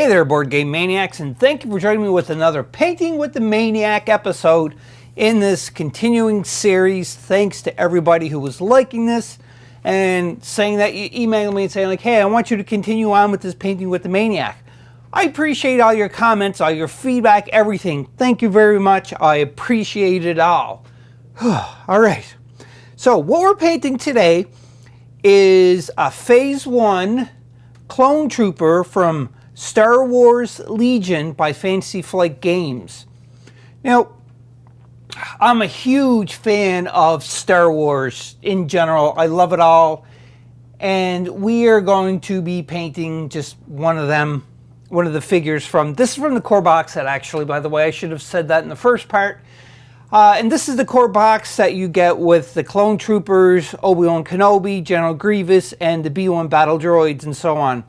Hey there, Board Game Maniacs, and thank you for joining me with another Painting with the Maniac episode in this continuing series. Thanks to everybody who was liking this and saying that you emailed me and saying like, hey, I want you to continue on with this Painting with the Maniac. I appreciate all your comments, all your feedback, everything. Thank you very much. I appreciate it all. All right. So what we're painting today is a Phase 1 Clone Trooper from Star Wars Legion by Fantasy Flight Games. Now, I'm a huge fan of Star Wars in general. I love it all. And we are going to be painting just one of them, one of the figures from, this is from the core box set actually, by the way. I should have said that in the first part. And this is the core box that you get with the Clone Troopers, Obi-Wan Kenobi, General Grievous, and the B-1 battle droids and so on.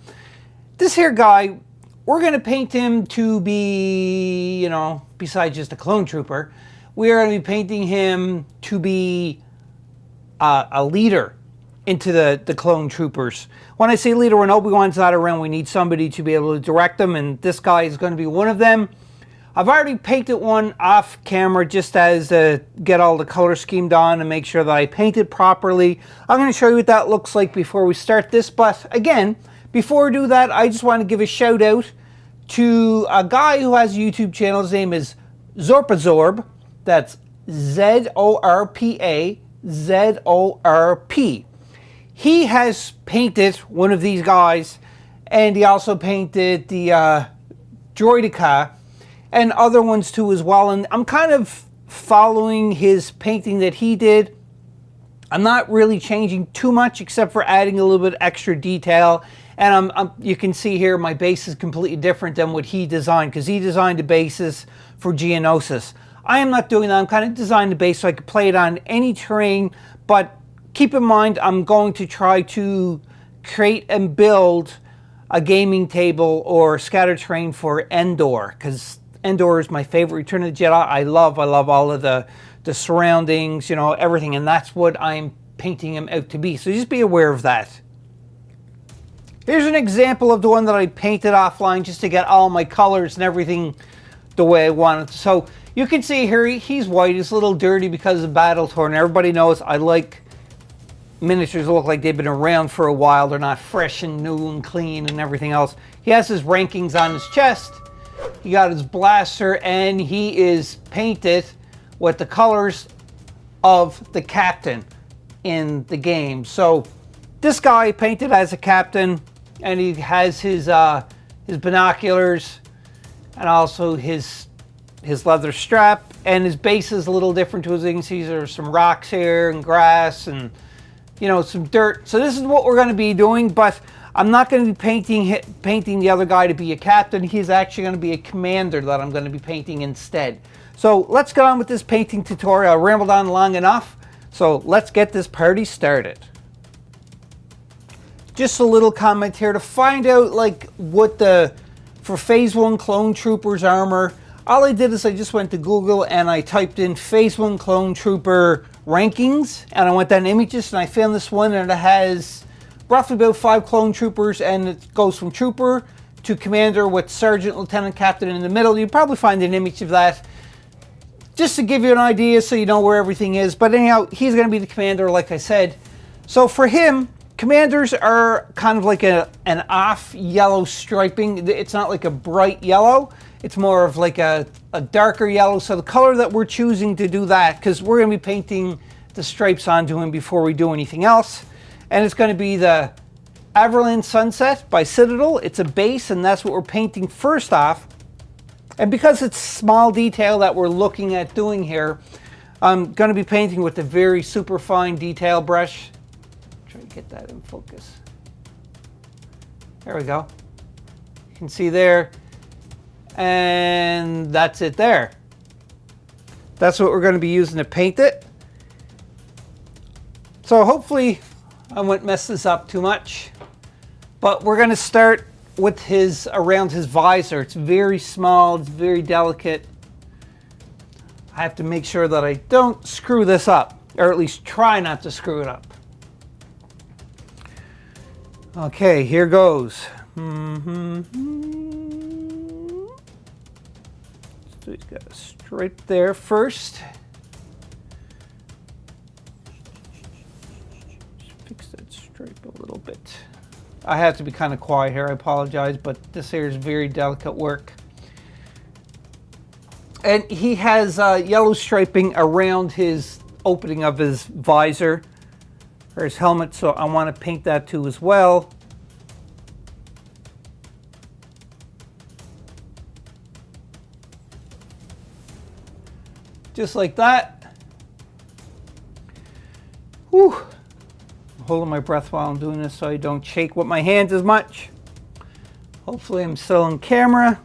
This here guy, we're going to paint him to be, you know, besides just a clone trooper, we are going to be painting him to be a leader into the clone troopers. When I say leader, when Obi-Wan's not around, we need somebody to be able to direct them, and this guy is going to be one of them. I've already painted one off camera just as to get all the color schemed on and make sure that I paint it properly. I'm going to show you what that looks like before we start this, but again, before we do that, I just want to give a shout out to a guy who has a YouTube channel. His name is Zorpazorb. That's Z-O-R-P-A-Z-O-R-P. He has painted one of these guys, and he also painted the Droideka and other ones too as well. And I'm kind of following his painting that he did. I'm not really changing too much except for adding a little bit extra detail. And you can see here my base is completely different than what he designed, because he designed the bases for Geonosis. I am not doing that. I'm kind of designing the base so I could play it on any terrain, but keep in mind I'm going to try to create and build a gaming table or scatter terrain for Endor, because Endor is my favorite Return of the Jedi. I love all of the surroundings, you know, everything, and that's what I'm painting him out to be. So just be aware of that. Here's an example of the one that I painted offline just to get all my colors and everything the way I wanted. So you can see here he's white. He's a little dirty because of battle torn. Everybody knows I like miniatures that look like they've been around for a while. They're not fresh and new and clean and everything else. He has his rankings on his chest. He got his blaster, and he is painted with the colors of the captain in the game. So this guy painted as a captain, and he has his binoculars and also his leather strap, and his base is a little different too. As you can see, there's some rocks here and grass and, you know, some dirt. So this is what we're going to be doing, but I'm not going to be painting the other guy to be a captain. He's actually going to be a commander that I'm going to be painting instead. So let's get on with this painting tutorial. I rambled on long enough, so let's get this party started. Just a little comment here to find out like what for Phase 1 Clone Troopers armor. All I did is I just went to Google and I typed in Phase 1 Clone Trooper rankings, and I went down to images and I found this one, and it has roughly about 5 clone troopers, and it goes from trooper to commander with sergeant, lieutenant, captain in the middle. You'll probably find an image of that just to give you an idea so you know where everything is. But anyhow, he's going to be the commander, like I said. So for him, commanders are kind of like an off yellow striping. It's not like a bright yellow. It's more of like a darker yellow. So the color that we're choosing to do that, because we're going to be painting the stripes onto him before we do anything else. And it's going to be the Averland Sunset by Citadel. It's a base, and that's what we're painting first off. And because it's small detail that we're looking at doing here, I'm going to be painting with a very super fine detail brush. Try to get that in focus. There we go. You can see there. And that's it there. That's what we're going to be using to paint it. So hopefully I won't mess this up too much. But we're going to start with around his visor. It's very small, it's very delicate. I have to make sure that I don't screw this up, or at least try not to screw it up. Okay, here goes. So he's got a stripe there first. Just fix that stripe a little bit. I have to be kind of quiet here, I apologize, but this here is very delicate work. And he has yellow striping around his opening of his visor or his helmet, so I want to paint that too as well. Just like that. Whew. I'm holding my breath while I'm doing this so I don't shake with my hands as much. Hopefully I'm still on camera.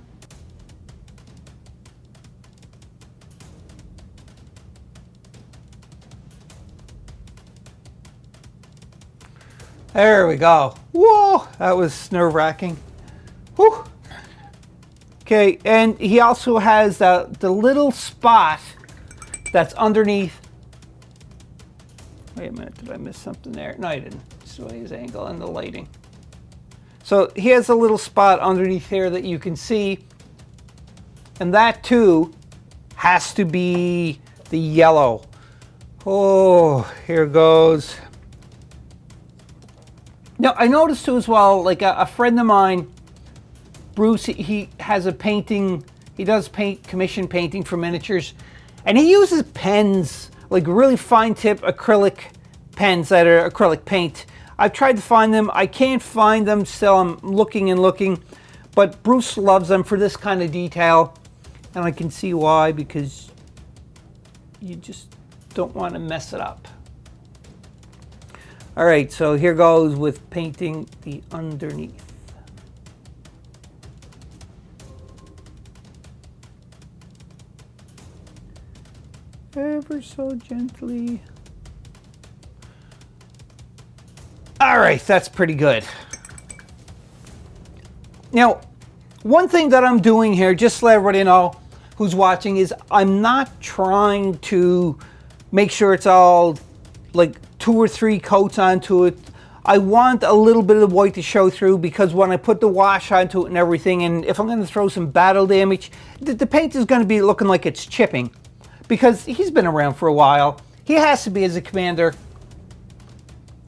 There we go. Whoa, that was nerve-wracking. Whew. Okay, and he also has the little spot that's underneath. Wait a minute, did I miss something there? No, I didn't. Just the way his angle and the lighting. So he has a little spot underneath here that you can see, and that too has to be the yellow. Oh, here goes. Now, I noticed too as well, like a friend of mine, Bruce, he has a painting, he does commission painting for miniatures, and he uses pens, like really fine tip acrylic pens that are acrylic paint. I've tried to find them, I can't find them still, I'm looking and looking, but Bruce loves them for this kind of detail, and I can see why, because you just don't want to mess it up. All right, so here goes with painting the underneath. Ever so gently. All right, that's pretty good. Now, one thing that I'm doing here, just to let everybody know who's watching, is I'm not trying to make sure it's all like 2 or 3 coats onto it. I want a little bit of white to show through, because when I put the wash onto it and everything, and if I'm going to throw some battle damage, the paint is going to be looking like it's chipping, because he's been around for a while. He has to be, as a commander.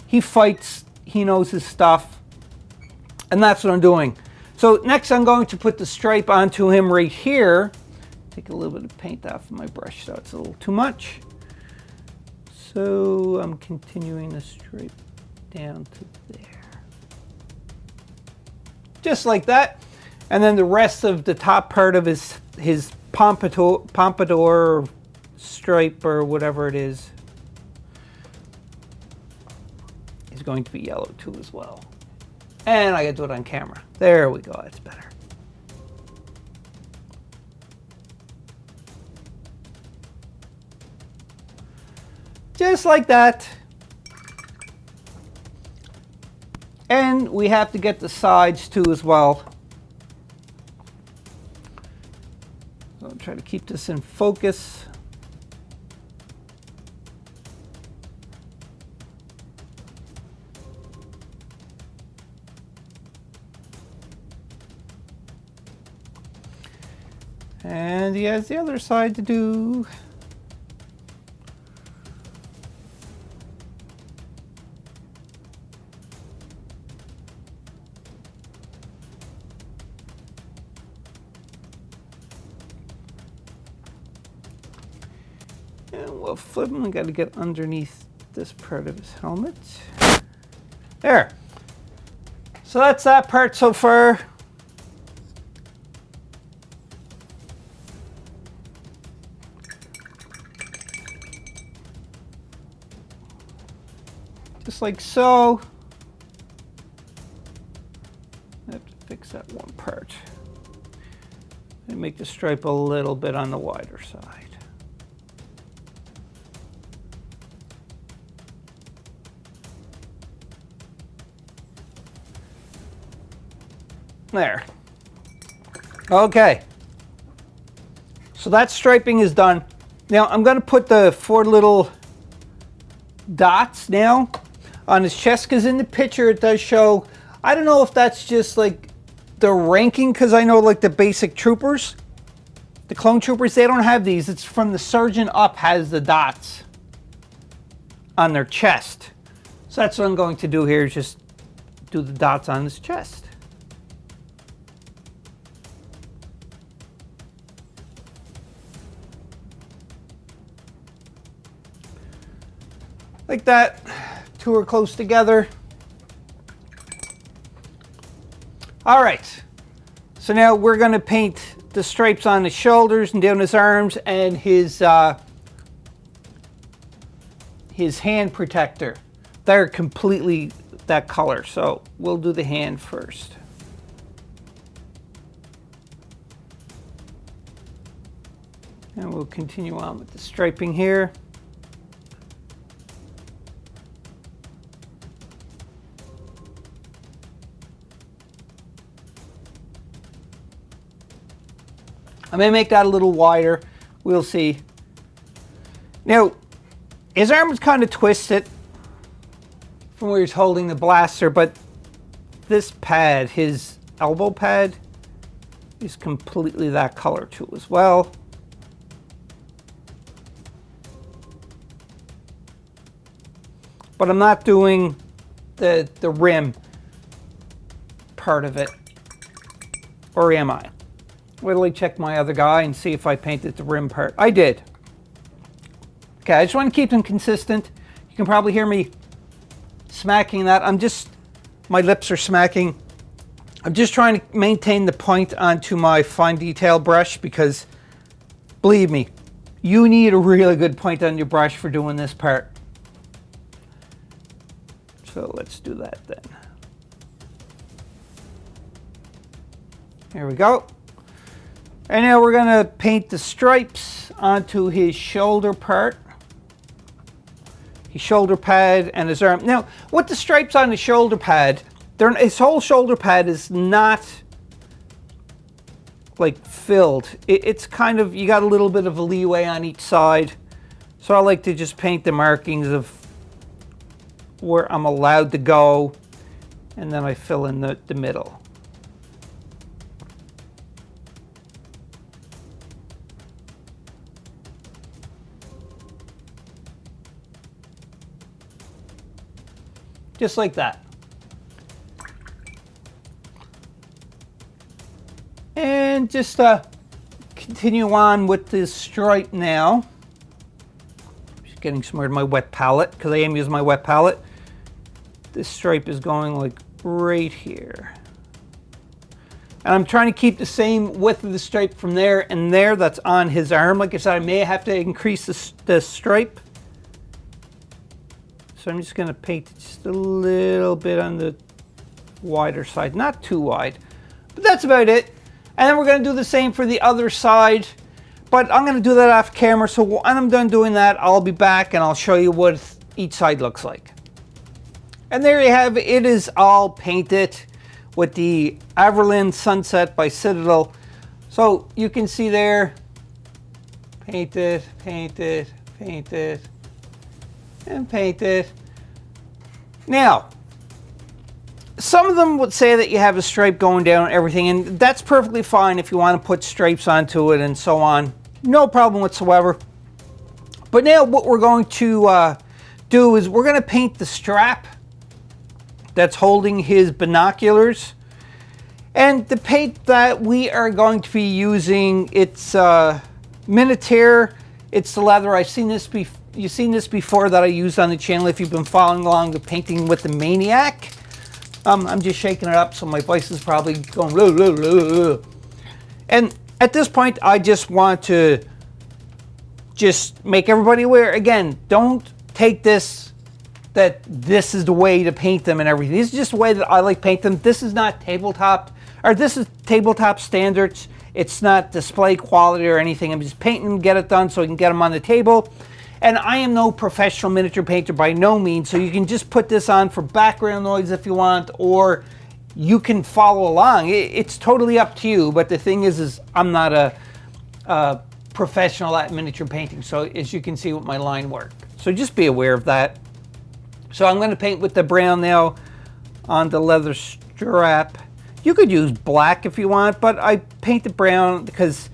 He fights, he knows his stuff, and that's what I'm doing. So next I'm going to put the stripe onto him right here. Take a little bit of paint off of my brush, so it's a little too much. So I'm continuing the stripe down to there. Just like that. And then the rest of the top part of his pompadour stripe, or whatever it is going to be yellow too as well. And I gotta do it on camera. There we go, that's better. Just like that. And we have to get the sides too as well. So I'll try to keep this in focus. And he has the other side to do. And we'll flip him. We got to get underneath this part of his helmet. There. So that's that part so far. Just like so. I have to fix that one part. And make the stripe a little bit on the wider side. There. Okay. So that striping is done. Now I'm going to put the 4 little dots now on his chest, because in the picture it does show, I don't know if that's just like the ranking, because I know like the basic troopers, The clone troopers, they don't have these. It's from the sergeant up has the dots on their chest. So that's what I'm going to do here, is just do the dots on his chest. Like that. Two are close together. All right. So now we're going to paint the stripes on his shoulders and down his arms and his hand protector. They're completely that color. So we'll do the hand first. And we'll continue on with the striping here. I may make that a little wider. We'll see. Now, his arm is kind of twisted from where he's holding the blaster, but this pad, his elbow pad, is completely that color too as well. But I'm not doing the rim part of it. Or am I? Wait till I check my other guy and see if I painted the rim part. I did. Okay, I just want to keep them consistent. You can probably hear me smacking that. My lips are smacking. I'm just trying to maintain the point onto my fine detail brush because, believe me, you need a really good point on your brush for doing this part. So let's do that then. There we go. And now we're going to paint the stripes onto his shoulder part. His shoulder pad and his arm. Now, with the stripes on his shoulder pad, his whole shoulder pad is not like filled. It's kind of, you got a little bit of a leeway on each side. So I like to just paint the markings of where I'm allowed to go. And then I fill in the middle. Just like that. And just continue on with this stripe now. Just getting somewhere to my wet palette because I am using my wet palette. This stripe is going like right here. And I'm trying to keep the same width of the stripe from there and there that's on his arm. Like I said, I may have to increase the stripe. So I'm just going to paint it just a little bit on the wider side. Not too wide, but that's about it. And then we're going to do the same for the other side. But I'm going to do that off camera. So when I'm done doing that, I'll be back and I'll show you what each side looks like. And there you have it. It is all painted with the Averland Sunset by Citadel. So you can see there, painted, painted, painted, and paint it. Now, some of them would say that you have a stripe going down and everything, and that's perfectly fine if you want to put stripes onto it and so on. No problem whatsoever. But now what we're going to do is we're going to paint the strap that's holding his binoculars. And the paint that we are going to be using, it's Minotaur. It's the leather. I've seen this before. You've seen this before that I used on the channel if you've been following along the painting with the Maiac. I'm just shaking it up so my voice is probably going blah, blah, blah, blah. And at this point I just want to just make everybody aware again, don't take this that this is the way to paint them and everything. This is just the way that I like paint them. This is not tabletop, or this is tabletop standards. It's not display quality or anything. I'm just painting them, get it done so I can get them on the table. And I am no professional miniature painter by no means, so you can just put this on for background noise if you want, or you can follow along. It's totally up to you, but the thing is I'm not a professional at miniature painting, so as you can see with my line work. So just be aware of that. So I'm going to paint with the brown now on the leather strap. You could use black if you want, but I paint the brown because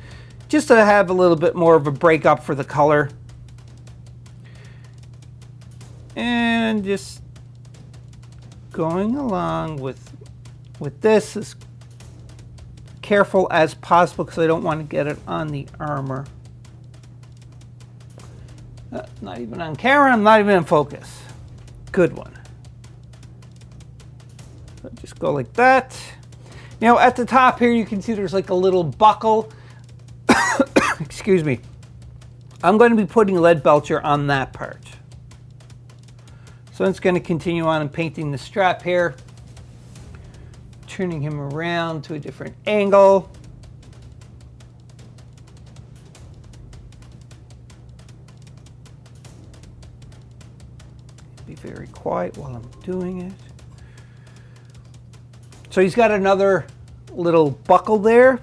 just to have a little bit more of a breakup for the color. And just going along with this as careful as possible because I don't want to get it on the armor. Not even on camera, I'm not even in focus. Good one. So just go like that. You know, at the top here you can see there's like a little buckle. Excuse me. I'm going to be putting lead belcher on that part. So it's going to continue on and painting the strap here. Turning him around to a different angle. Be very quiet while I'm doing it. So he's got another little buckle there.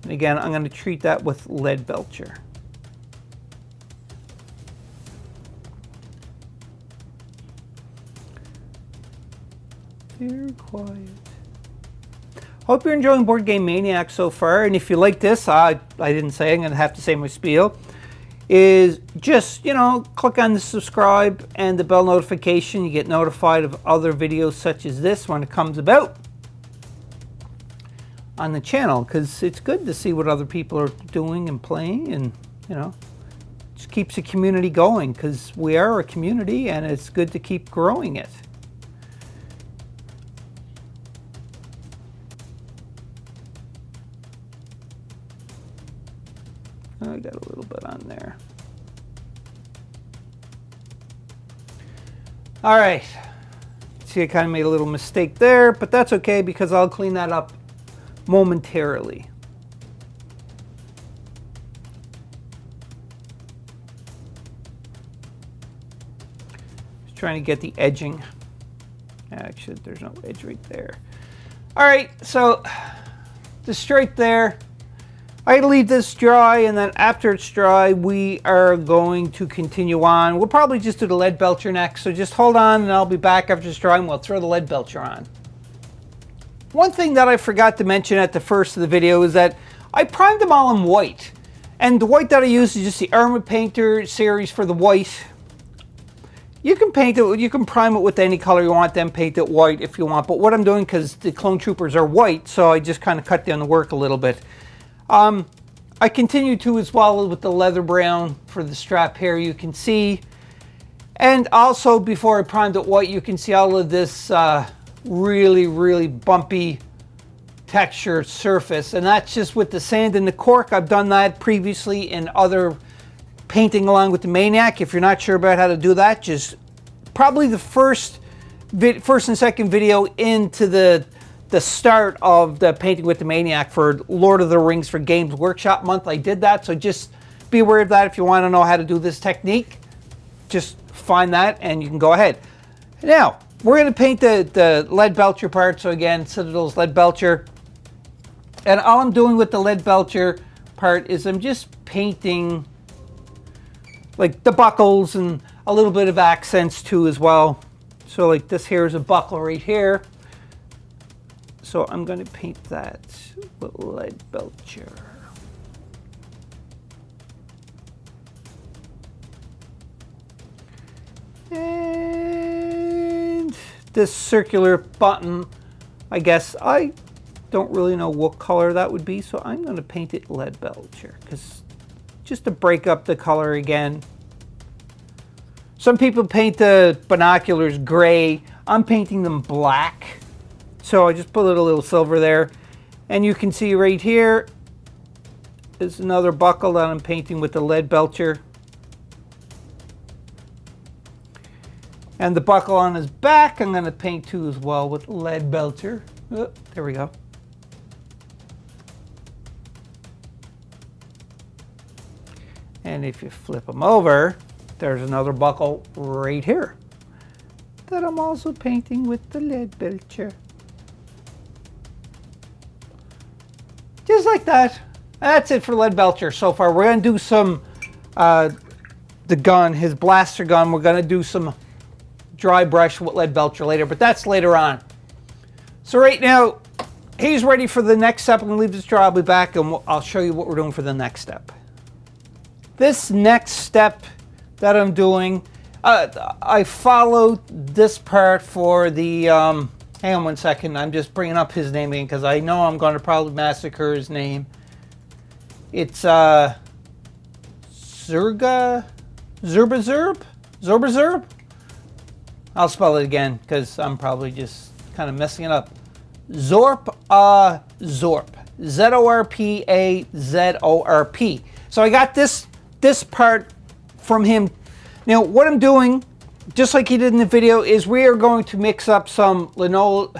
And again, I'm going to treat that with lead belcher. Very quiet. Hope you're enjoying Board Game Maniacs so far. And if you like this, I didn't say, I'm going to have to say my spiel, is just, you know, click on the subscribe and the bell notification. You get notified of other videos such as this when it comes about on the channel, because it's good to see what other people are doing and playing, and, you know, just keeps the community going, because we are a community and it's good to keep growing it. I got a little bit on there. All right. See, I kind of made a little mistake there, but that's okay because I'll clean that up momentarily. Just trying to get the edging. Actually, there's no edge right there. All right, so the stripe there, I leave this dry, and then after it's dry, we are going to continue on. We'll probably just do the lead belcher next, so just hold on and I'll be back after it's dry and we'll throw the lead belcher on. One thing that I forgot to mention at the first of the video is that I primed them all in white. And the white that I use is just the Armor Painter series for the white. You can paint it, you can prime it with any color you want, then paint it white if you want. But what I'm doing, because the clone troopers are white, so I just kind of cut down the work a little bit. I continue to as well with the leather brown for the strap here, you can see. And also before I primed it white, you can see all of this really bumpy texture surface. And that's just with the sand and the cork. I've done that previously in other painting along with the Maiac. If you're not sure about how to do that, just probably the first and second video into the start of the painting with the Maiac for Lord of the Rings for Games Workshop month. I did that, so just be aware of that. If you want to know how to do this technique, just find that and you can go ahead. Now we're going to paint the lead belcher part. So again, Citadel's lead belcher, and all I'm doing with the lead belcher part is I'm just painting like the buckles and a little bit of accents too as well. So like this here is a buckle right here. So I'm going to paint that with lead belcher. And this circular button, I guess I don't really know what color that would be, so I'm going to paint it lead belcher, because just to break up the color again. Some people paint the binoculars gray. I'm painting them black. So I just put a little silver there. And you can see right here is another buckle that I'm painting with the lead belcher. And the buckle on his back I'm going to paint too as well with lead belcher. Oh, there we go. And if you flip them over, there's another buckle right here that I'm also painting with the lead belcher. Just like that. That's it for lead belcher so far. We're going to do some, the gun, his blaster gun, we're going to do some dry brush with lead belcher later, but that's later on. So right now, he's ready for the next step. I'm going to leave this dry. I'll be back and I'll show you what we're doing for the next step. This next step that I'm doing, I followed this part for the, hang on one second, I'm just bringing up his name again because I know I'm going to probably massacre his name. It's Zorbazurb? I'll spell it again because I'm probably just kind of messing it up. Zorp. Zorpazorp. So I got this part from him. Now what I'm doing, just like he did in the video, is we are going to mix up some laminate,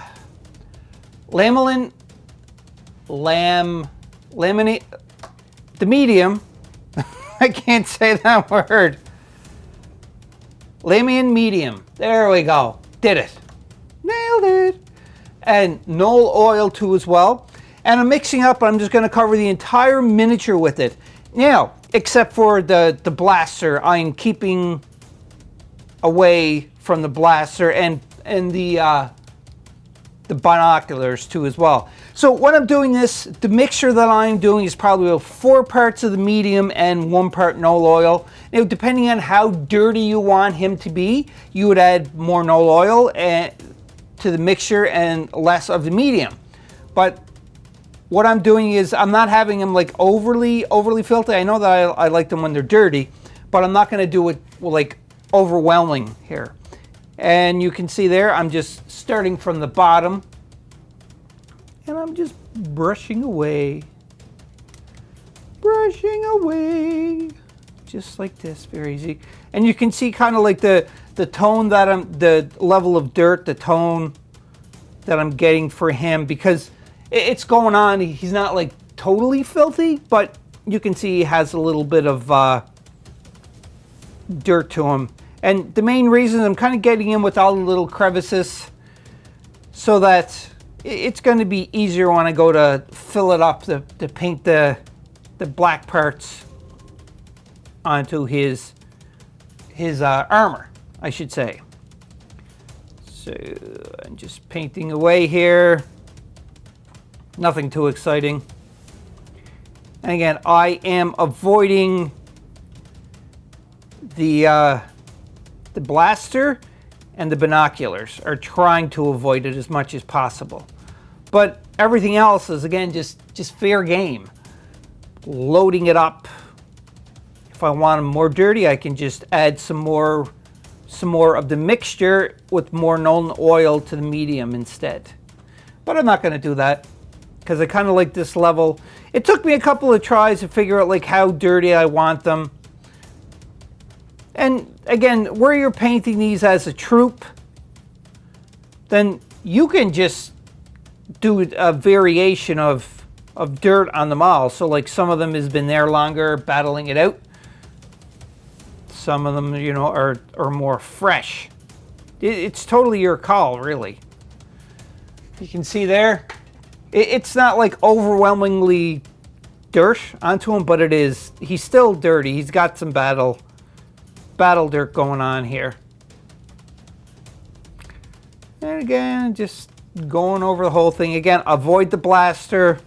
the medium. I can't say that word. Lamine medium. There we go. Did it. Nailed it. And Knoll oil too as well. And I'm mixing up, I'm just going to cover the entire miniature with it. Now, except for the blaster, I'm keeping away from the blaster and the binoculars too as well. So when I'm doing this, the mixture that I'm doing is probably about 4 parts of the medium and 1 part Knoll oil. Now, depending on how dirty you want him to be, you would add more Knoll oil to the mixture and less of the medium. But what I'm doing is I'm not having them like overly filthy. I know that I like them when they're dirty, but I'm not going to do it like overwhelming here. And you can see there, I'm just starting from the bottom and I'm just brushing away, just like this, very easy. And you can see kind of like the tone that the level of dirt, the tone that I'm getting for him, because it's going on. He's not like totally filthy, but you can see he has a little bit of dirt to him. And the main reason I'm kind of getting in with all the little crevices so that it's going to be easier when I go to fill it up, to paint the black parts onto his armor, I should say. So I'm just painting away here. Nothing too exciting. And again, I am avoiding the blaster and the binoculars, are trying to avoid it as much as possible. But everything else is, again, just fair game. Loading it up. If I want them more dirty, I can just add some more of the mixture with more Knoll oil to the medium instead. But I'm not going to do that because I kind of like this level. It took me a couple of tries to figure out like how dirty I want them. And again, where you're painting these as a troop, then you can just do a variation of dirt on them all. So like some of them has been there longer, battling it out. Some of them, you know, are more fresh. It's totally your call, really. You can see there, it's not like overwhelmingly dirt onto him, but it is. He's still dirty. He's got some battle dirt going on here. And again, just going over the whole thing. Again, avoid the blaster.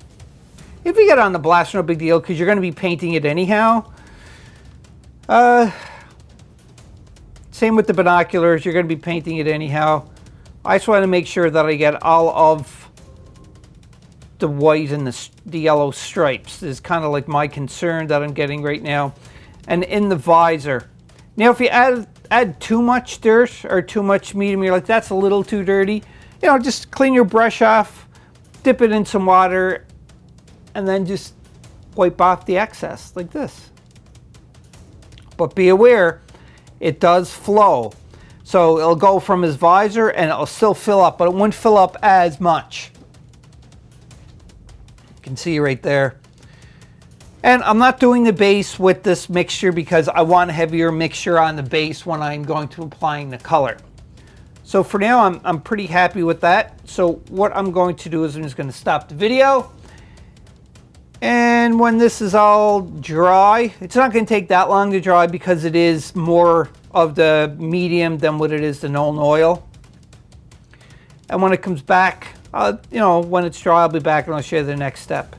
If you get on the blaster, no big deal, because you're going to be painting it anyhow. Same with the binoculars. You're going to be painting it anyhow. I just want to make sure that I get all of the white and the yellow stripes. This is kind of like my concern that I'm getting right now. And in the visor. Now, if you add too much dirt or too much medium, you're like, that's a little too dirty. You know, just clean your brush off, dip it in some water, and then just wipe off the excess like this. But be aware, it does flow. So it'll go from his visor and it'll still fill up, but it won't fill up as much. You can see right there. And I'm not doing the base with this mixture because I want a heavier mixture on the base when I'm going to applying the color. So for now, I'm pretty happy with that. So what I'm going to do is I'm just going to stop the video. And when this is all dry, it's not going to take that long to dry because it is more of the medium than what it is the Knoll oil. And when it comes back, You know, when it's dry, I'll be back and I'll show you the next step.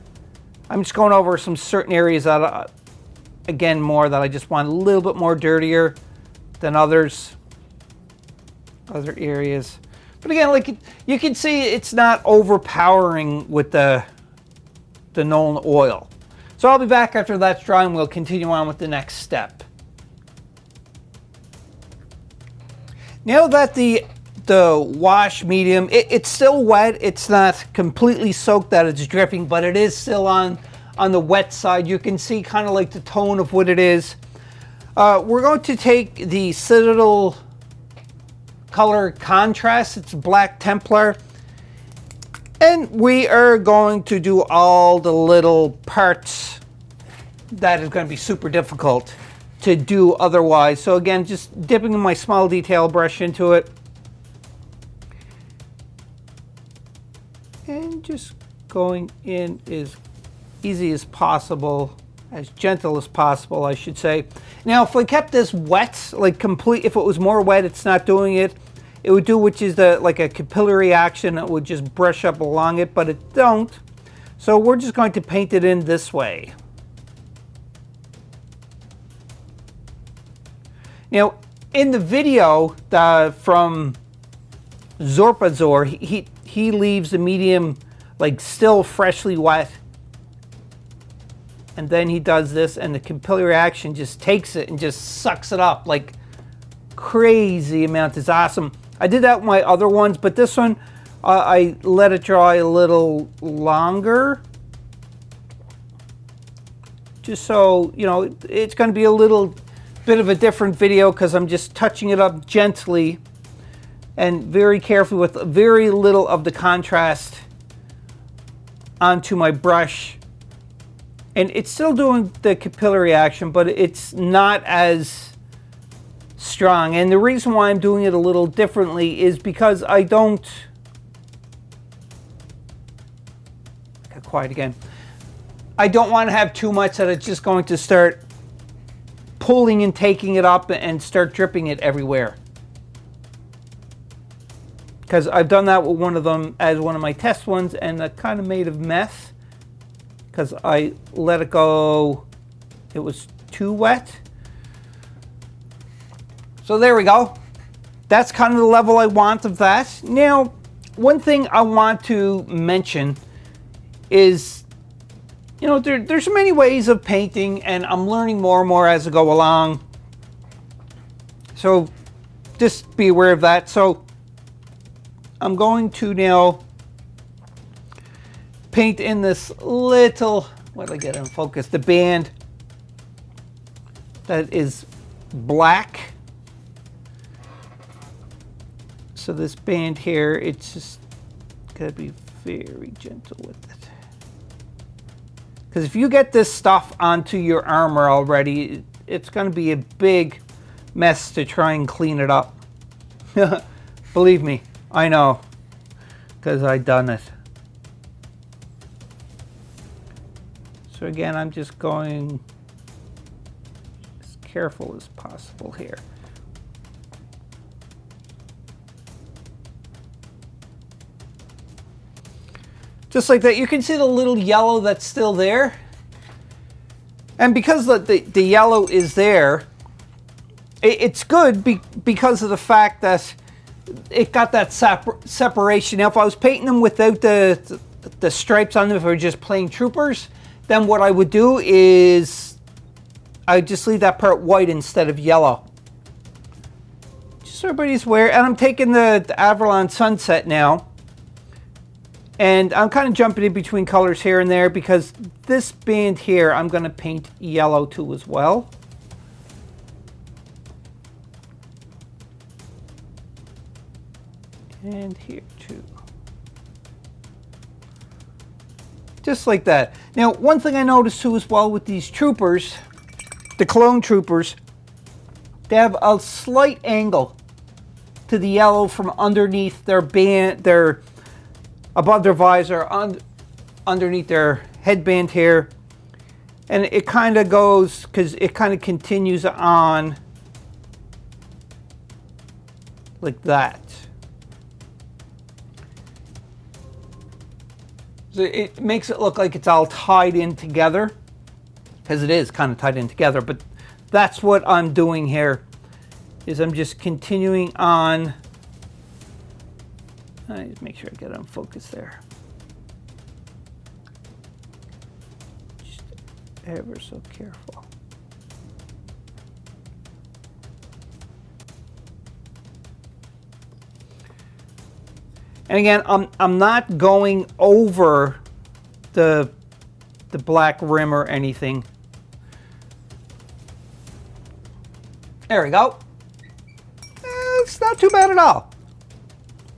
I'm just going over some certain areas that, again, more that I just want a little bit more dirtier than other areas. But again, like you can see, it's not overpowering with the Nolan oil. So I'll be back after that's dry and we'll continue on with the next step. Now that the wash medium, it's still wet. It's not completely soaked that it's dripping, but it is still on the wet side. You can see kind of like the tone of what it is. We're going to take the Citadel color contrast. It's Black Templar. And we are going to do all the little parts that is going to be super difficult to do otherwise. So again, just dipping my small detail brush into it. And just going in as easy as possible, as gentle as possible, I should say. Now, if we kept this wet, like complete, if it was more wet, it's not doing it. It would do, which is like a capillary action. It would just brush up along it, but it don't. So we're just going to paint it in this way. Now, in the video from Zorpazor, he leaves the medium like still freshly wet. And then he does this, and the capillary action just takes it and just sucks it up like crazy amount. It's awesome. I did that with my other ones, but this one I let it dry a little longer. Just so, you know, it's going to be a little bit of a different video because I'm just touching it up gently and very carefully with very little of the contrast onto my brush. And it's still doing the capillary action, but it's not as strong. And the reason why I'm doing it a little differently is because I don't... Got quiet again. I don't want to have too much that it's just going to start pulling and taking it up and start dripping it everywhere. Because I've done that with one of them as one of my test ones, and that kind of made a mess because I let it go. It was too wet. So there we go. That's kind of the level I want of that. Now, one thing I want to mention is, you know, there's many ways of painting, and I'm learning more and more as I go along. So just be aware of that. So I'm going to now paint in this little, what did I get in focus? The band that is black. So this band here, it's just gotta be very gentle with it. Because if you get this stuff onto your armor already, it's gonna be a big mess to try and clean it up. Believe me, I know, because I've done it. So again, I'm just going as careful as possible here. Just like that. You can see the little yellow that's still there. And because the yellow is there, it's good because of the fact that it got that separation. Now, if I was painting them without the stripes on them, if I were just plain troopers, then what I would do is I'd just leave that part white instead of yellow. Just so everybody's aware. And I'm taking the Avalon Sunset now. And I'm kind of jumping in between colors here and there because this band here I'm going to paint yellow to as well. And here too. Just like that. Now, one thing I noticed too as well with these troopers, the clone troopers, they have a slight angle to the yellow from underneath their band, above their visor, underneath their headband here. And it kind of goes, because it kind of continues on like that. So it makes it look like it's all tied in together, because it is kind of tied in together, but that's what I'm doing here, is I'm just continuing on. I just make sure I get it on focus there. Just ever so careful. And again, I'm not going over the black rim or anything. There we go. It's not too bad at all.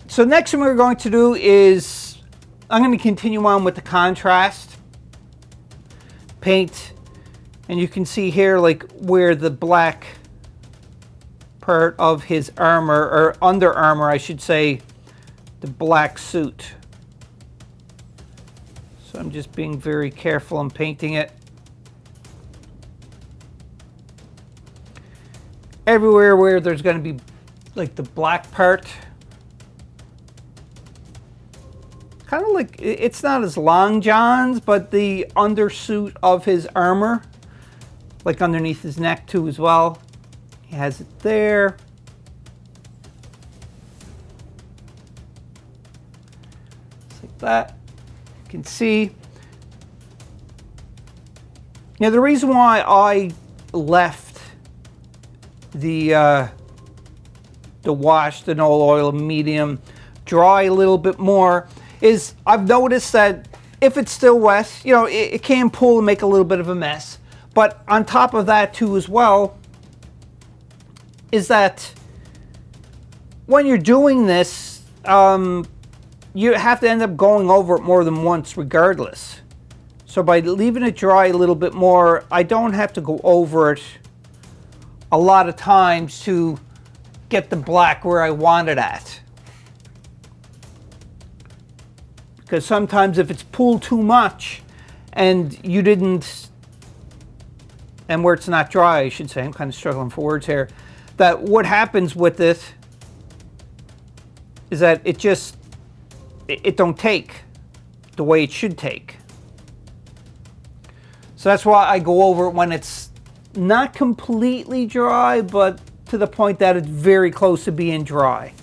So next thing we're going to do is, I'm going to continue on with the contrast paint. And you can see here like where the black part of his armor, or under armor I should say, the black suit. So I'm just being very careful in painting it. Everywhere where there's going to be like the black part, kind of like, it's not as long johns, but the undersuit of his armor, like underneath his neck too as well. He has it there. Just like that. You can see. Now the reason why I left the wash, the no oil medium dry a little bit more is I've noticed that if it's still wet, you know, it can pull and make a little bit of a mess. But on top of that too as well, is that when you're doing this, you have to end up going over it more than once regardless. So by leaving it dry a little bit more, I don't have to go over it a lot of times to get the black where I want it at. Because sometimes if it's pulled too much and you didn't, and where it's not dry, I should say, I'm kind of struggling for words here, that what happens with it is that it just, it don't take the way it should take. So that's why I go over it when it's not completely dry, but to the point that it's very close to being dry.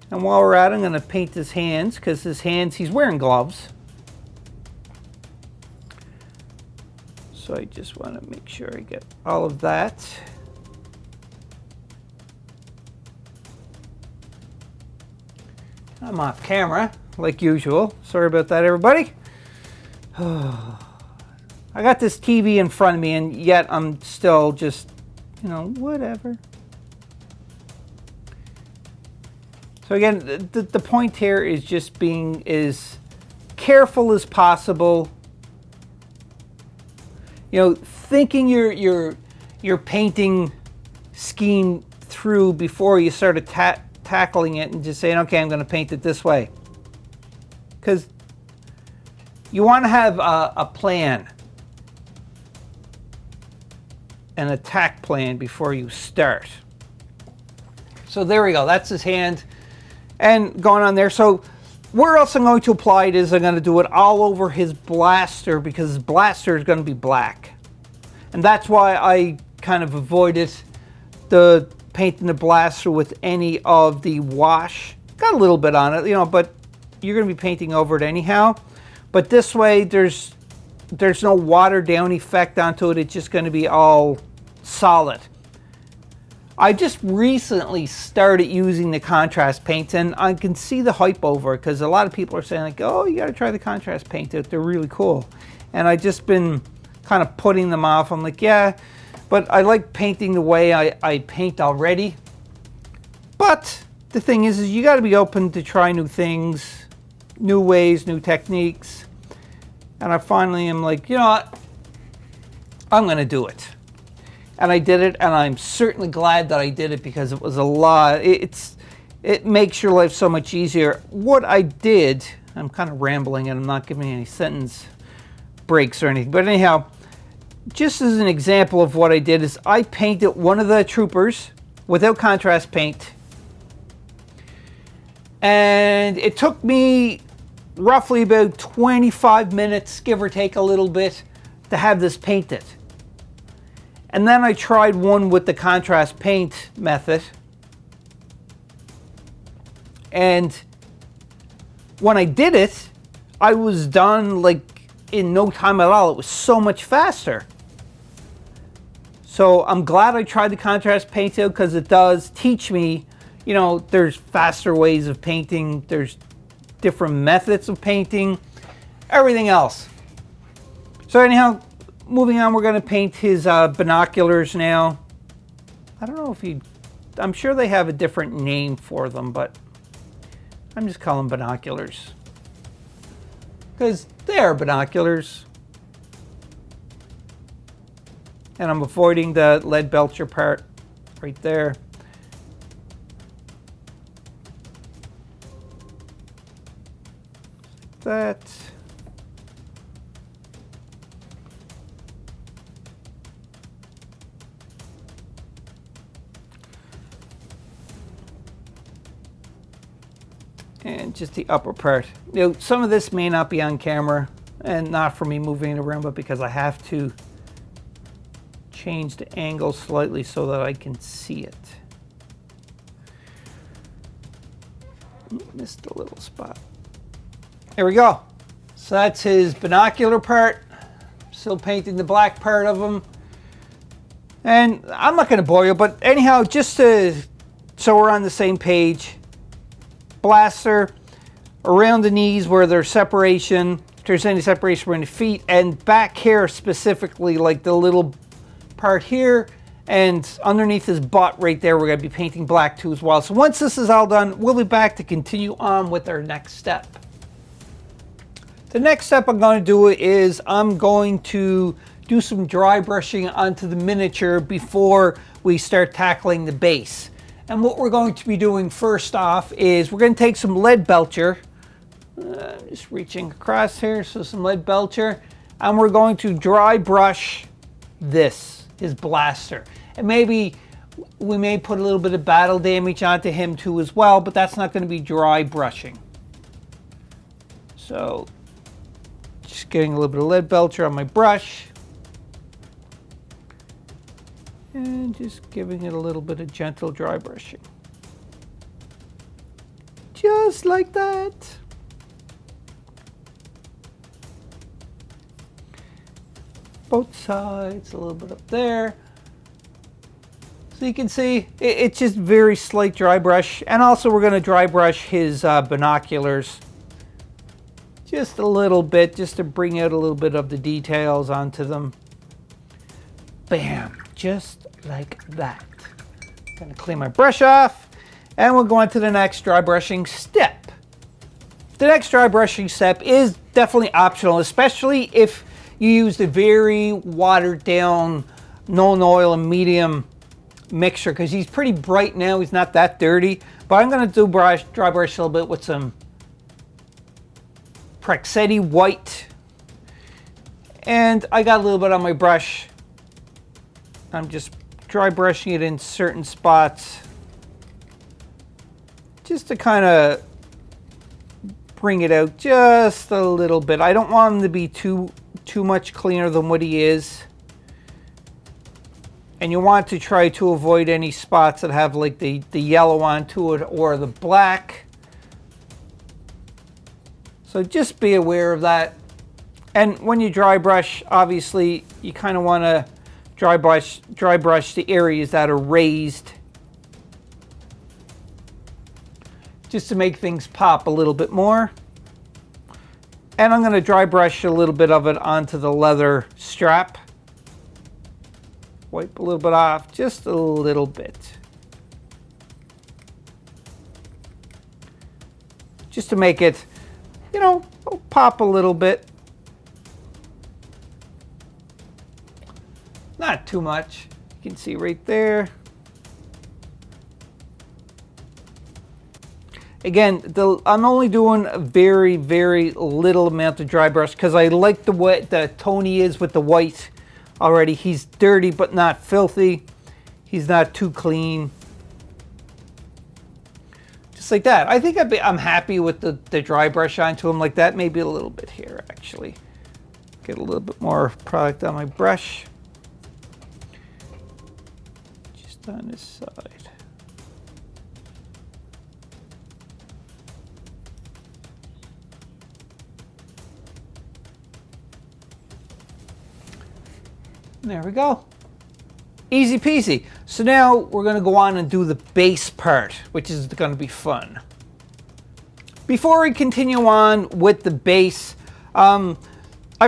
And while we're at it, I'm going to paint his hands, because his hands, he's wearing gloves. So I just want to make sure I get all of that. I'm off camera, like usual. Sorry about that, everybody. I got this TV in front of me, and yet I'm still just, you know, whatever. So again, the point here is just being as careful as possible. You know, thinking your painting scheme through before you start tackling it, and just saying, okay, I'm going to paint it this way. Because you want to have a plan, an attack plan before you start. So there we go. That's his hand. And going on there. So where else I'm going to apply it is I'm going to do it all over his blaster, because his blaster is going to be black. And that's why I kind of avoided the painting the blaster with any of the wash. Got a little bit on it, you know, but you're going to be painting over it anyhow. But this way there's no watered down effect onto it. It's just going to be all solid. I just recently started using the contrast paints, and I can see the hype over it, because a lot of people are saying like, oh, you got to try the contrast paint. They're really cool. And I've just been kind of putting them off. I'm like, yeah, but I like painting the way I paint already. But the thing is you got to be open to try new things, new ways, new techniques. And I finally am like, you know what? I'm going to do it. And I did it, and I'm certainly glad that I did it, because it was a lot. It makes your life so much easier. What I did, I'm kind of rambling and I'm not giving any sentence breaks or anything, but anyhow, just as an example of what I did is I painted one of the troopers without contrast paint. And it took me roughly about 25 minutes, give or take a little bit, to have this painted. And then I tried one with the contrast paint method. And when I did it, I was done like in no time at all. It was so much faster. So I'm glad I tried the contrast paint out, because it does teach me, you know, there's faster ways of painting, there's different methods of painting, everything else. So anyhow, moving on, we're going to paint his binoculars now. I don't know if I'm sure they have a different name for them, but I'm just calling them binoculars, because they are binoculars. And I'm avoiding the lead belcher part right there. Like that. And just the upper part. You know, some of this may not be on camera, and not for me moving it around, but because I have to change the angle slightly so that I can see it. Missed a little spot. There we go. So that's his binocular part. Still painting the black part of him. And I'm not going to bore you, but anyhow, just so we're on the same page. Blaster around the knees where there's separation, if there's any separation between the feet, and back here specifically, like the little part here, and underneath his butt right there, we're going to be painting black too as well. So once this is all done, we'll be back to continue on with our next step. The next step I'm going to do is I'm going to do some dry brushing onto the miniature before we start tackling the base. And what we're going to be doing first off is we're going to take some lead belcher, just reaching across here, so some lead belcher, and we're going to dry brush his blaster. And maybe we may put a little bit of battle damage onto him too as well, but that's not going to be dry brushing. So just getting a little bit of lead belcher on my brush. And just giving it a little bit of gentle dry brushing. Just like that. Both sides, a little bit up there. So you can see it's just very slight dry brush. And also we're going to dry brush his binoculars just a little bit, just to bring out a little bit of the details onto them. Bam, just like that. Gonna clean my brush off, and we'll go on to the next dry brushing step. The next dry brushing step is definitely optional, especially if you use the very watered down Nuln Oil and medium mixture, because he's pretty bright now, he's not that dirty. But I'm gonna do dry brush a little bit with some Praxetti white. And I got a little bit on my brush. I'm just dry brushing it in certain spots, just to kind of bring it out just a little bit. I don't want him to be too much cleaner than what he is. And you want to try to avoid any spots that have like the yellow onto it or the black. So just be aware of that. And when you dry brush, obviously you kind of want to dry brush the areas that are raised, just to make things pop a little bit more. And I'm going to dry brush a little bit of it onto the leather strap. Wipe a little bit off, just a little bit. Just to make it, you know, pop a little bit. Not too much. You can see right there. Again, I'm only doing a very, very little amount of dry brush because I like the way the tone he is with the white already. He's dirty but not filthy. He's not too clean. Just like that. I think I'm happy with the dry brush onto him like that. Maybe a little bit here, actually. Get a little bit more product on my brush. Just on this side. There we go. Easy peasy. So now we're going to go on and do the base part, which is going to be fun. Before we continue on with the base, I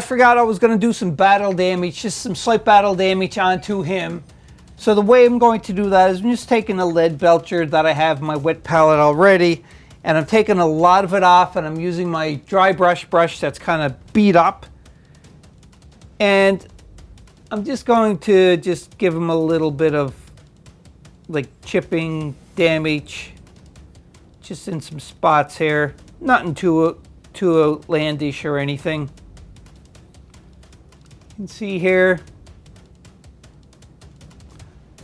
forgot I was going to do some battle damage, just some slight battle damage onto him. So the way I'm going to do that is I'm just taking a lead belcher that I have in my wet palette already, and I'm taking a lot of it off, and I'm using my dry brush that's kind of beat up. And I'm just going to just give him a little bit of like chipping damage just in some spots here. Nothing too outlandish or anything. You can see here.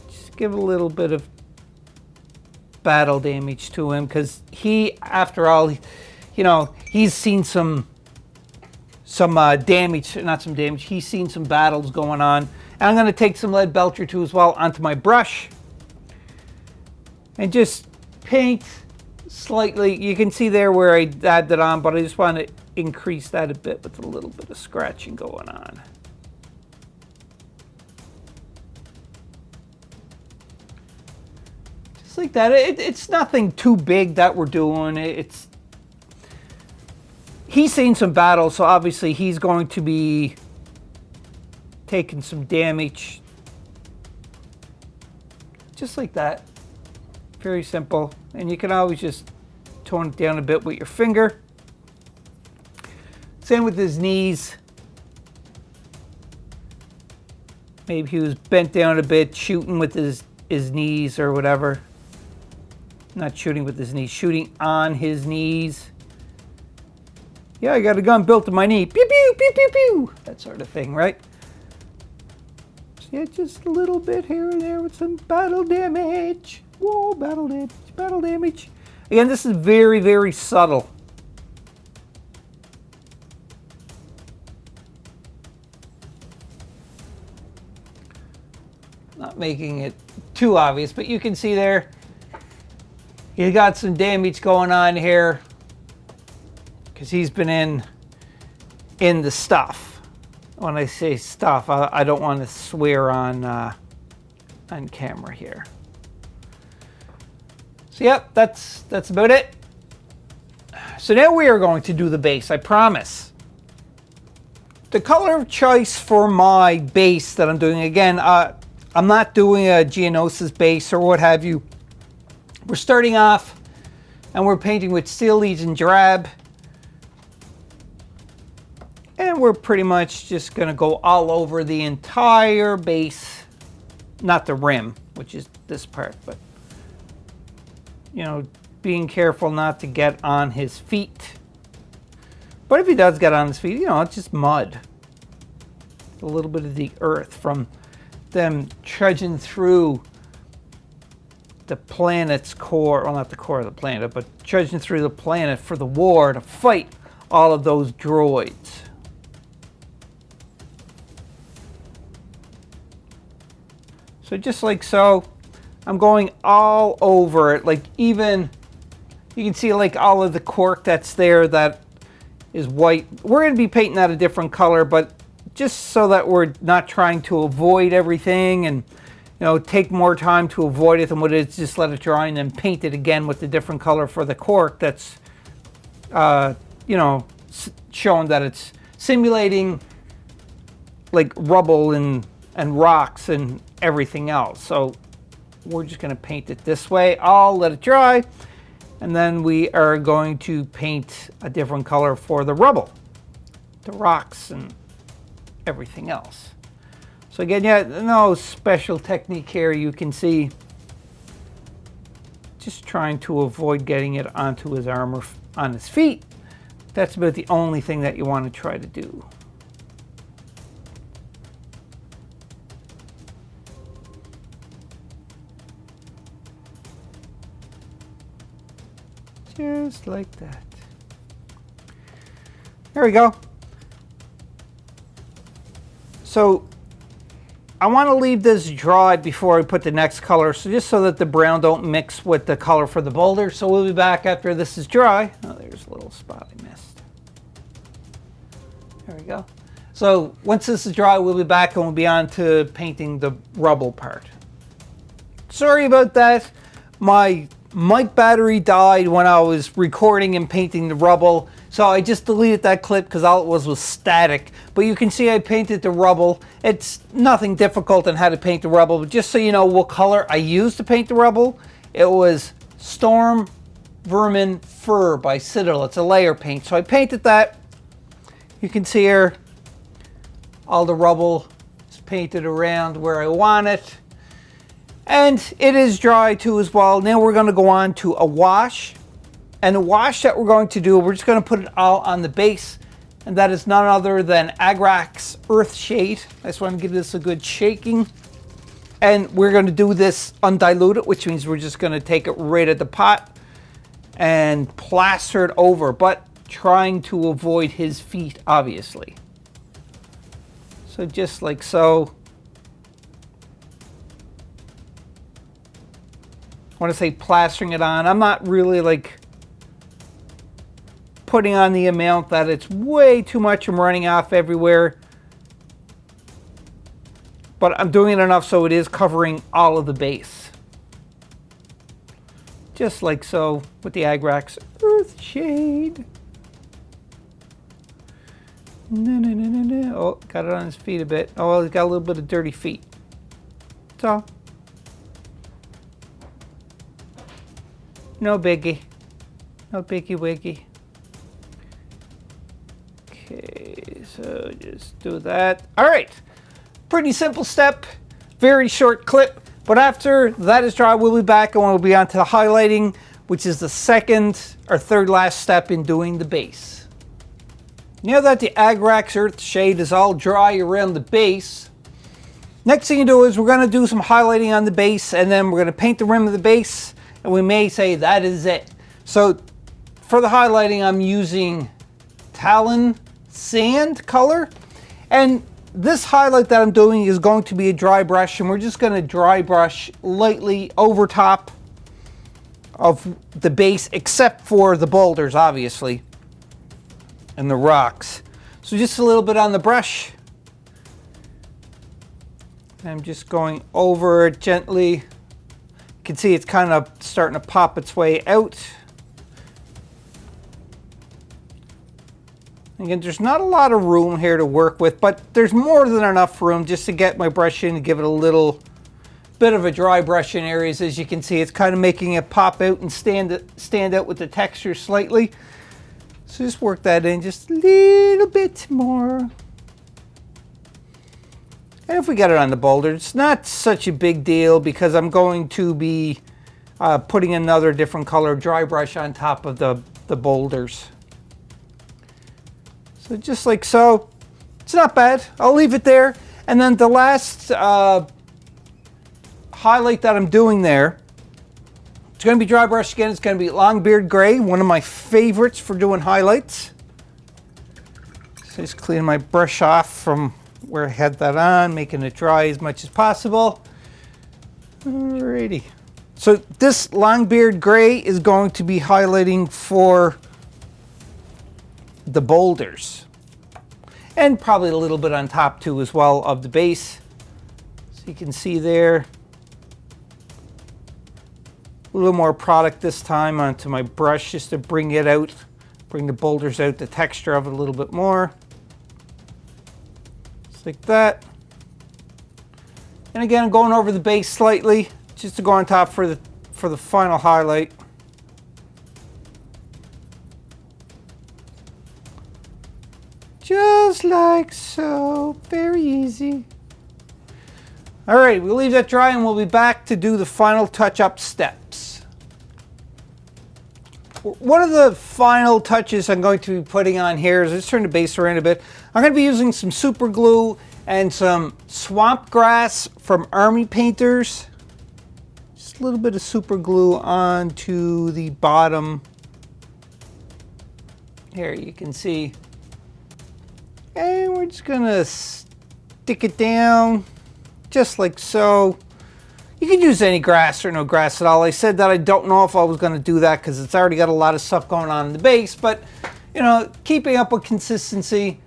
Just give a little bit of battle damage to him because he, after all, you know, he's seen some damage, not some damage, he's seen some battles going on. And I'm going to take some lead belcher too as well onto my brush and just paint slightly. You can see there where I dabbed it on, but I just want to increase that a bit with a little bit of scratching going on. Just like that. It's nothing too big that we're doing. He's seen some battles, so obviously he's going to be taking some damage. Just like that. Very simple. And you can always just tone it down a bit with your finger. Same with his knees. Maybe he was bent down a bit, shooting with his knees or whatever. Not shooting with his knees, shooting on his knees. Yeah, I got a gun built to my knee. Pew, pew, pew, pew, pew. That sort of thing, right? So yeah, just a little bit here and there with some battle damage. Whoa, battle damage, battle damage. Again, this is very, very subtle. Not making it too obvious, but you can see there, you got some damage going on here. Because he's been in the stuff. When I say stuff, I don't want to swear on camera here. So yep, that's about it. So now we are going to do the base, I promise. The color of choice for my base that I'm doing, again, I'm not doing a Geonosis base or what have you. We're starting off and we're painting with Steel Legion Drab. And we're pretty much just going to go all over the entire base. Not the rim, which is this part, but, you know, being careful not to get on his feet. But if he does get on his feet, you know, it's just mud. A little bit of the earth from them trudging through the planet's core. Well, not the core of the planet, but trudging through the planet for the war to fight all of those droids. So just like so, I'm going all over it. Like even, you can see like all of the cork that's there that is white. We're going to be painting that a different color, but just so that we're not trying to avoid everything and, you know, take more time to avoid it than what it is, just let it dry and then paint it again with a different color for the cork that's, you know, showing that it's simulating like rubble and rocks and everything else. So we're just going to paint it this way. I'll let it dry, and then we are going to paint a different color for the rubble, the rocks and everything else. So again, yeah, no special technique here. You can see just trying to avoid getting it onto his armor on his feet. That's about the only thing that you want to try to do. Just like that. There we go. So I want to leave this dry before I put the next color, so just so that the brown don't mix with the color for the boulder. So we'll be back after this is dry. Oh, there's a little spot I missed. There we go. So once this is dry, we'll be back and we'll be on to painting the rubble part. Sorry about that. My mic battery died when I was recording and painting the rubble, so I just deleted that clip because all it was static. But you can see I painted the rubble. It's nothing difficult on how to paint the rubble, but just so you know what color I used to paint the rubble, it was Storm Vermin Fur by Citadel. It's a layer paint, so I painted that. You can see here all the rubble is painted around where I want it. And it is dry too as well. Now we're going to go on to a wash. And the wash that we're going to do, we're just going to put it all on the base. And that is none other than Agrax Earthshade. I just want to give this a good shaking. And we're going to do this undiluted, which means we're just going to take it right at the pot and plaster it over, but trying to avoid his feet, obviously. So just like so. I want to say plastering it on. I'm not really like putting on the amount that it's way too much. I'm running off everywhere. But I'm doing it enough so it is covering all of the base. Just like so with the Agrax Earthshade. No. Oh, got it on his feet a bit. Oh, well, he's got a little bit of dirty feet. That's all. No biggie. No biggie wiggy. Okay, so just do that. All right. Pretty simple step. Very short clip. But after that is dry, we'll be back and we'll be on to the highlighting, which is the second or third last step in doing the base. Now that the Agrax Earthshade is all dry around the base, next thing you do is we're going to do some highlighting on the base, and then we're going to paint the rim of the base. And we may say that is it. So for the highlighting, I'm using Talon Sand color. And this highlight that I'm doing is going to be a dry brush. And we're just going to dry brush lightly over top of the base, except for the boulders, obviously, and the rocks. So just a little bit on the brush. I'm just going over it gently. You can see it's kind of starting to pop its way out. Again, there's not a lot of room here to work with, but there's more than enough room just to get my brush in and give it a little bit of a dry brush in areas. As you can see, it's kind of making it pop out and stand out with the texture slightly. So just work that in just a little bit more. And if we get it on the boulder, it's not such a big deal because I'm going to be putting another different color dry brush on top of the boulders. So just like so. It's not bad. I'll leave it there. And then the last highlight that I'm doing there, it's going to be dry brush again. It's going to be Longbeard Gray, one of my favorites for doing highlights. So just clean my brush off from where I had that on, making it dry as much as possible. Alrighty. So this Longbeard Gray is going to be highlighting for the boulders. And probably a little bit on top too as well of the base. So you can see there. A little more product this time onto my brush just to bring it out, bring the boulders out, the texture of it a little bit more. Like that. And again, I'm going over the base slightly just to go on top for the final highlight. Just like so. Very easy. All right, we'll leave that dry and we'll be back to do the final touch-up steps. One of the final touches I'm going to be putting on here is, let's turn the base around a bit. I'm going to be using some super glue and some swamp grass from Army Painters. Just a little bit of super glue onto the bottom Here you can see. And we're just gonna stick it down just like so. You can use any grass or no grass at all. I said that I don't know if I was gonna do that because it's already got a lot of stuff going on in the base, but you know, keeping up with consistency,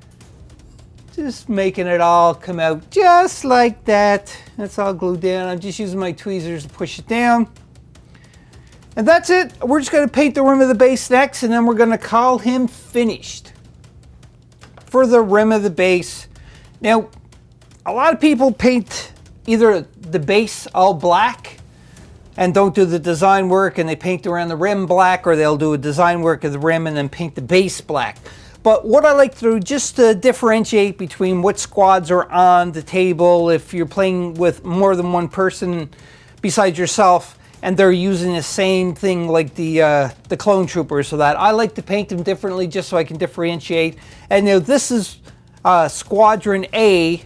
just making it all come out just like that. That's all glued down. I'm just using my tweezers to push it down. And that's it. We're just gonna paint the rim of the base next, and then we're gonna call him finished for the rim of the base. Now, a lot of people paint either the base all black and don't do the design work, and they paint around the rim black, or they'll do a design work of the rim and then paint the base black. But what I like to do, just to differentiate between what squads are on the table, if you're playing with more than one person besides yourself, and they're using the same thing like the clone troopers, so that I like to paint them differently just so I can differentiate. And you know, this is Squadron A,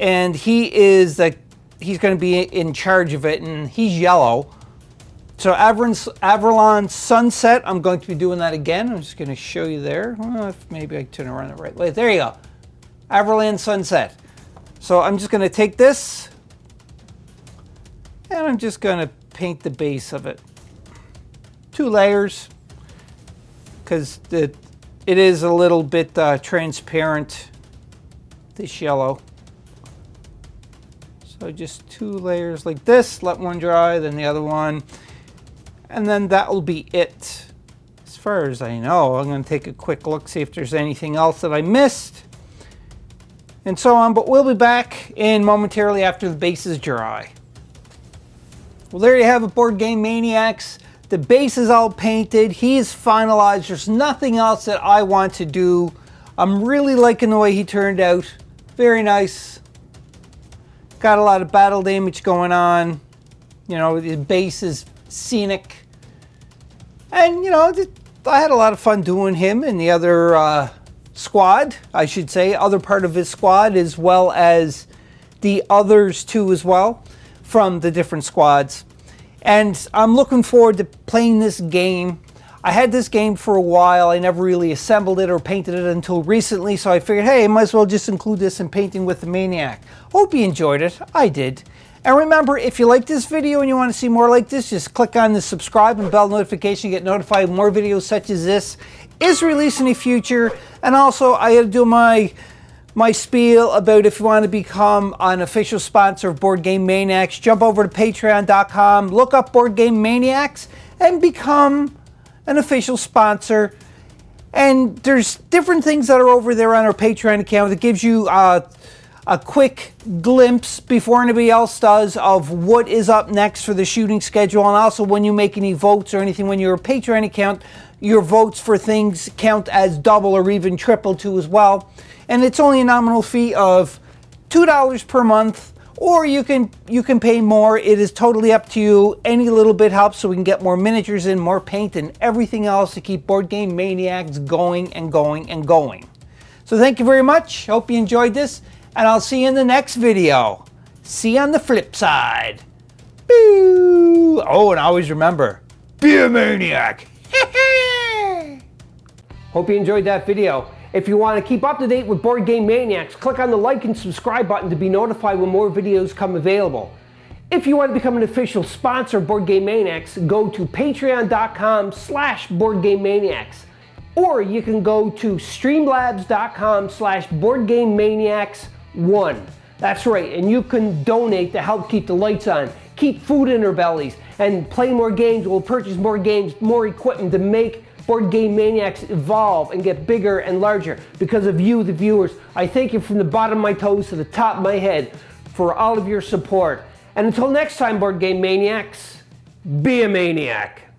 and he's going to be in charge of it, and he's yellow. So Avalon Sunset, I'm going to be doing that again. I'm just going to show you there. Well, if maybe I turn around the right way. There you go. Avalon Sunset. So I'm just going to take this, and I'm just going to paint the base of it. 2 layers, because it is a little bit transparent, this yellow. So just 2 layers like this, let one dry, then the other one, and then that will be it. As far as I know, I'm going to take a quick look, see if there's anything else that I missed, and so on, but we'll be back in momentarily after the base is dry. Well, there you have it, Board Game Maniacs. The base is all painted. He's finalized. There's nothing else that I want to do. I'm really liking the way he turned out. Very nice. Got a lot of battle damage going on. You know, the base is scenic. And, you know, I had a lot of fun doing him and the other squad, I should say. Other part of his squad, as well as the others too as well, from the different squads. And I'm looking forward to playing this game. I had this game for a while. I never really assembled it or painted it until recently, so I figured, hey, I might as well just include this in Painting with the Maniac. Hope you enjoyed it. I did. And remember, if you like this video and you want to see more like this, just click on the subscribe and bell notification to get notified when more videos such as this is released in the future. And also, I had to do my spiel about if you want to become an official sponsor of Board Game Maniacs, jump over to patreon.com, look up Board Game Maniacs, and become an official sponsor. And there's different things that are over there on our Patreon account that gives you a quick glimpse before anybody else does of what is up next for the shooting schedule, and also when you make any votes or anything when you're a Patreon account, your votes for things count as double or even triple too as well. And it's only a nominal fee of $2 per month, or you can pay more. It is totally up to you. Any little bit helps so we can get more miniatures in, more paint, and everything else to keep Board Game Maniacs going and going and going. So thank you very much. Hope you enjoyed this, and I'll see you in the next video. See you on the flip side. Boo! Oh, and always remember, be a maniac. Hope you enjoyed that video. If you want to keep up to date with Board Game Maniacs, click on the like and subscribe button to be notified when more videos come available. If you want to become an official sponsor of Board Game Maniacs, go to patreon.com/BoardGameManiacs. Or you can go to streamlabs.com/BoardGameManiacs1. That's right, and you can donate to help keep the lights on, keep food in our bellies, and play more games. We'll purchase more games, more equipment to make Board Game Maniacs evolve and get bigger and larger because of you, the viewers. I thank you from the bottom of my toes to the top of my head for all of your support. And until next time, Board Game Maniacs, be a maniac.